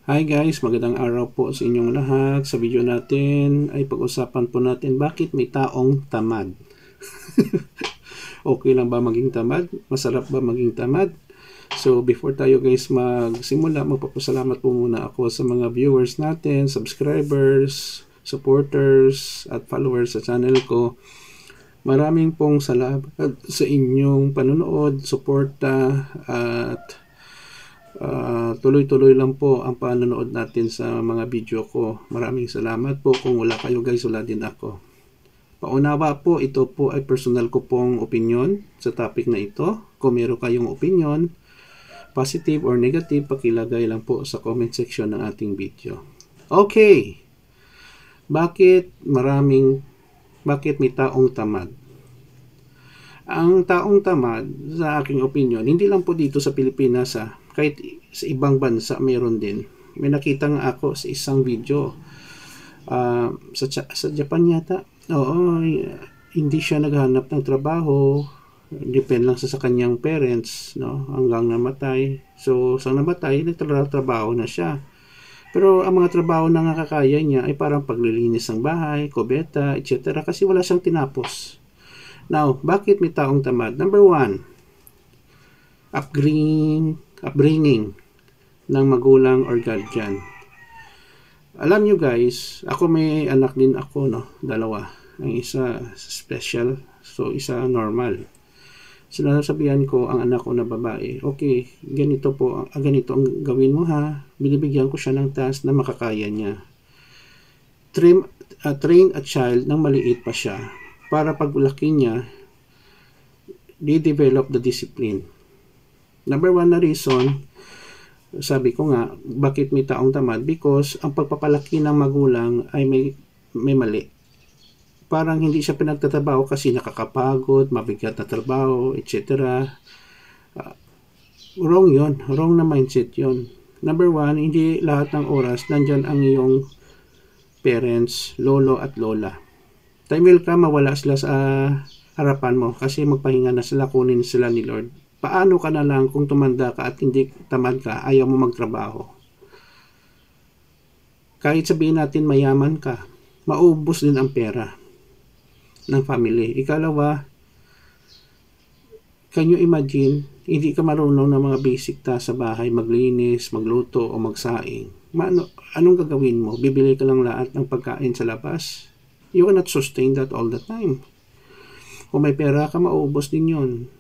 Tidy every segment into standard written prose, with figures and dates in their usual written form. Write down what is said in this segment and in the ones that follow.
Hi guys, magandang araw po sa inyong lahat. Sa video natin ay pag-usapan po natin bakit may taong tamad. Okay lang ba maging tamad? Masarap ba maging tamad? So before tayo guys magsimula, magpapasalamat po muna ako sa mga viewers natin, subscribers, supporters at followers sa channel ko. Maraming pong salamat sa inyong panonood, suporta at tuloy-tuloy lang po ang panonood natin sa mga video ko. Maraming salamat po. Kung wala kayo guys, wala din ako. Paunawa po, ito po ay personal ko pong opinion sa topic na ito. Kung meron kayong opinion, positive or negative, pakilagay lang po sa comment section ng ating video. Okay, bakit may taong tamad? Ang taong tamad, sa aking opinion, hindi lang po dito sa Pilipinas, kahit sa ibang bansa mayroon din. May nakita nga ako sa isang video sa Japan yata. Oo, hindi siya naghanap ng trabaho, depend lang sa kanyang parents, no, hanggang namatay. So sa namatay, nagtatrabaho na siya. Pero ang mga trabaho na nakakaya niya ay parang paglilinis ng bahay, kubeta, etc. Kasi wala siyang tinapos. Now, bakit may taong tamad? Number 1, upbringing ng magulang or guardian. Alam nyo guys, ako may anak din ako, no? Dalawa. Ang isa special, so isa normal. Sinasabihan ko ang anak ko na babae, okay, ganito ang gawin mo ha. Binibigyan ko siya ng task na makakaya niya. Train a child nang maliit pa siya para paglaki niya, de-develop the discipline. Number 1 na reason, sabi ko nga, bakit may taong tamad? Because ang pagpapalaki ng magulang ay may mali. Parang hindi siya pinagtatrabaho kasi nakakapagod, mabigat na trabaho, etc. Wrong yun. Wrong na mindset yun. Number 1, hindi lahat ng oras nandyan ang iyong parents, lolo at lola. Time will come, mawala sila sa harapan mo kasi magpahinga na sila, kunin sila ni Lord. Paano ka na lang kung tumanda ka at hindi tamad ka, ayaw mo magtrabaho? Kahit sabihin natin mayaman ka, maubos din ang pera ng family. Ikalawa, can you imagine, hindi ka marunong ng mga basic tasks sa bahay, maglinis, magluto o magsaing. Anong gagawin mo? Bibili ka lang lahat ng pagkain sa labas? You cannot sustain that all the time. Kung may pera ka, maubos din yun.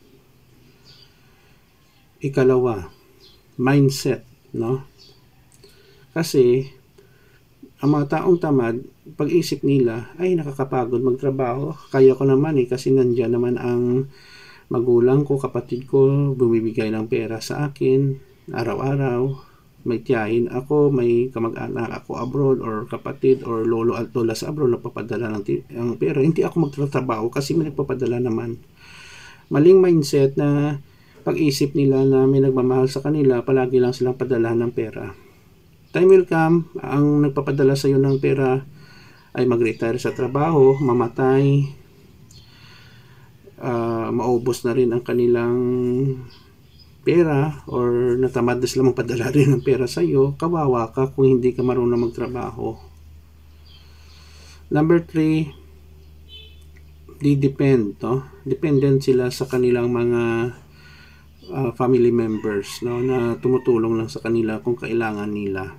Ikalawa, mindset, no? Kasi ang mga taong tamad, pag-isip nila, ay nakakapagod magtrabaho. Kaya ko naman kasi nandyan naman ang magulang ko, kapatid ko, bumibigay ng pera sa akin, araw-araw. May tiyahin ako, may kamag-anak ako abroad, or kapatid, or lolo at lola sa abroad, nagpapadala ng pera. Hindi ako magtatrabaho kasi may nagpapadala naman. Maling mindset na pag-isip nila na may nagmamahal sa kanila, palagi lang silang padala ng pera. Time will come, ang nagpapadala sa iyo ng pera ay mag-retire sa trabaho, mamatay, maubos na rin ang kanilang pera, or natamad na sila magpadala rin ng pera sa iyo. Kawawa ka kung hindi ka marunong magtrabaho. Number 3, dependent sila sa kanilang mga family members, no, na tumutulong lang sa kanila kung kailangan nila.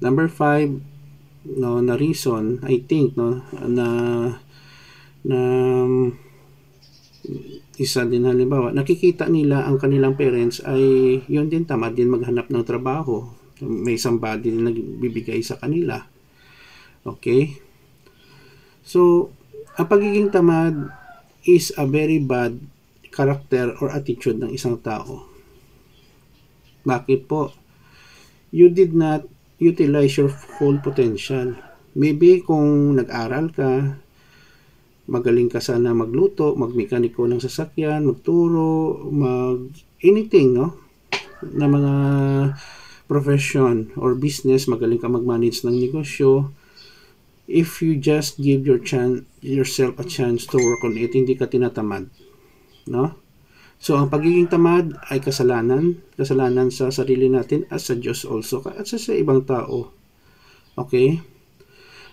Number 5, no, na reason, I think, no, na isa din, halimbawa, nakikita nila ang kanilang parents ay yun din, tamad din maghanap ng trabaho. May somebody din nagbibigay sa kanila. Okay? So, ang pagiging tamad is a very bad character or attitude ng isang tao. Bakit po? You did not utilize your full potential. Maybe kung nag-aral ka, magaling ka sana magluto, magmekaniko ng sasakyan, magturo, anything, no? Na mga profession or business, magaling ka mag-manage ng negosyo. If you just give yourself a chance to work on it, hindi ka tinatamad, no? So, ang pagiging tamad ay kasalanan. Kasalanan sa sarili natin at sa Diyos also. At sa ibang tao. Okay?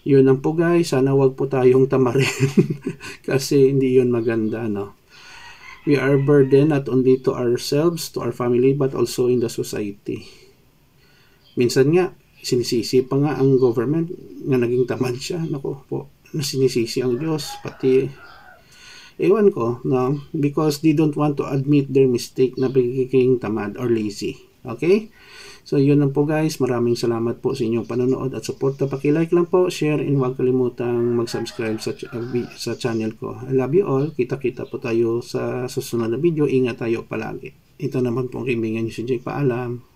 Yun lang po guys. Sana wag po tayong tamarin. Kasi hindi yun maganda, no? We are burdened not only to ourselves, to our family, but also in the society. Minsan nga, sinisisi pa nga ang government nga naging tamad siya. Nako po, sinisisi ang Diyos. Pati ewan ko, no? Because they don't want to admit their mistake na pagiging tamad or lazy. Okay? So, yun lang po guys. Maraming salamat po sa inyong panonood at support. Paki-like lang po, share, and huwag kalimutang mag-subscribe sa channel ko. I love you all. Kita-kita po tayo sa susunod na video. Ingat tayo palagi. Ito naman po ang kaibigan nyo si Jay. Paalam.